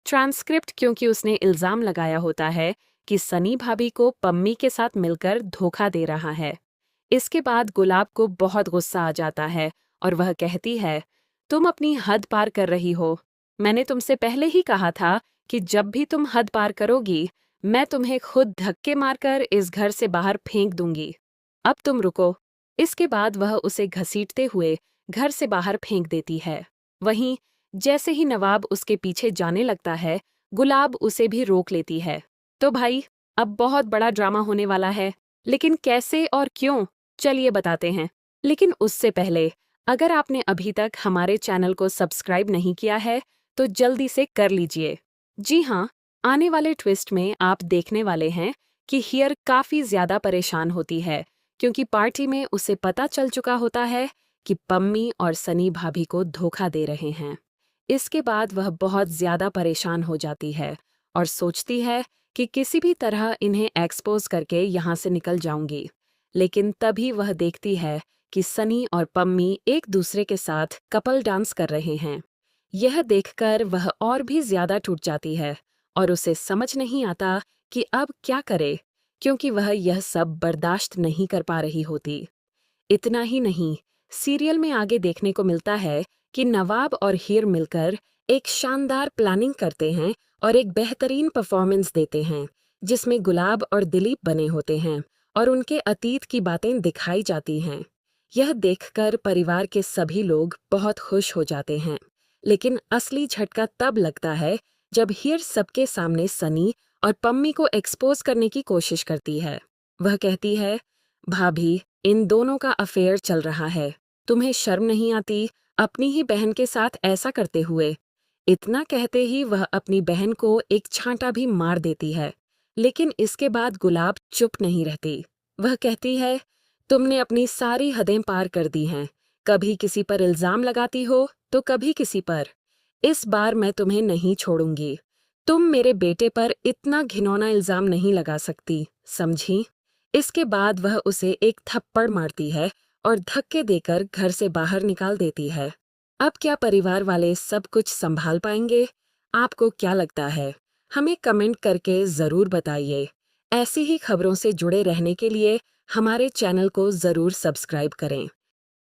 Transcript क्योंकि उसने इल्जाम लगाया होता है कि सनी भाभी को पम्मी के साथ मिलकर धोखा दे रहा है। इसके बाद गुलाब को बहुत गुस्सा आ जाता है और वह कहती है, तुम अपनी हद पार कर रही हो। मैंने तुमसे पहले ही कहा था कि जब भी तुम हद पार करोगी मैं तुम्हें खुद धक्के मारकर इस घर से बाहर फेंक दूंगी। अब तुम रुको। इसके बाद वह उसे घसीटते हुए घर से बाहर फेंक देती है। वहीं जैसे ही नवाब उसके पीछे जाने लगता है, गुलाब उसे भी रोक लेती है। तो भाई, अब बहुत बड़ा ड्रामा होने वाला है, लेकिन कैसे और क्यों, चलिए बताते हैं। लेकिन उससे पहले, अगर आपने अभी तक हमारे चैनल को सब्सक्राइब नहीं किया है तो जल्दी से कर लीजिए। जी हाँ, आने वाले ट्विस्ट में आप देखने वाले हैं कि हियर काफी ज्यादा परेशान होती है क्योंकि पार्टी में उसे पता चल चुका होता है कि पम्मी और सनी भाभी को धोखा दे रहे हैं। इसके बाद वह बहुत ज्यादा परेशान हो जाती है और सोचती है कि किसी भी तरह इन्हें एक्सपोज करके यहाँ से निकल जाऊंगी। लेकिन तभी वह देखती है कि सनी और पम्मी एक दूसरे के साथ कपल डांस कर रहे हैं। यह देखकर वह और भी ज्यादा टूट जाती है और उसे समझ नहीं आता कि अब क्या करे, क्योंकि वह यह सब बर्दाश्त नहीं कर पा रही होती। इतना ही नहीं, सीरियल में आगे देखने को मिलता है कि नवाब और हीर मिलकर एक शानदार प्लानिंग करते हैं और एक बेहतरीन परफॉर्मेंस देते हैं जिसमें गुलाब और दिलीप बने होते हैं और उनके अतीत की बातें दिखाई जाती हैं। यह देखकर परिवार के सभी लोग बहुत खुश हो जाते हैं, लेकिन असली झटका तब लगता है जब हीर सबके सामने सनी और पम्मी को एक्सपोज करने की कोशिश करती है। वह कहती है, भाभी, इन दोनों का अफेयर चल रहा है। तुम्हें शर्म नहीं आती अपनी ही बहन के साथ ऐसा करते हुए? इतना कहते ही वह अपनी बहन को एक छांटा भी मार देती है। लेकिन इसके बाद गुलाब चुप नहीं रहती। वह कहती है, तुमने अपनी सारी हदें पार कर दी हैं। कभी किसी पर इल्जाम लगाती हो तो कभी किसी पर। इस बार मैं तुम्हें नहीं छोड़ूंगी। तुम मेरे बेटे पर इतना घिनौना इल्जाम नहीं लगा सकती, समझी? इसके बाद वह उसे एक थप्पड़ मारती है और धक्के देकर घर से बाहर निकाल देती है। अब क्या परिवार वाले सब कुछ संभाल पाएंगे? आपको क्या लगता है? हमें कमेंट करके ज़रूर बताइए। ऐसी ही खबरों से जुड़े रहने के लिए हमारे चैनल को ज़रूर सब्सक्राइब करें।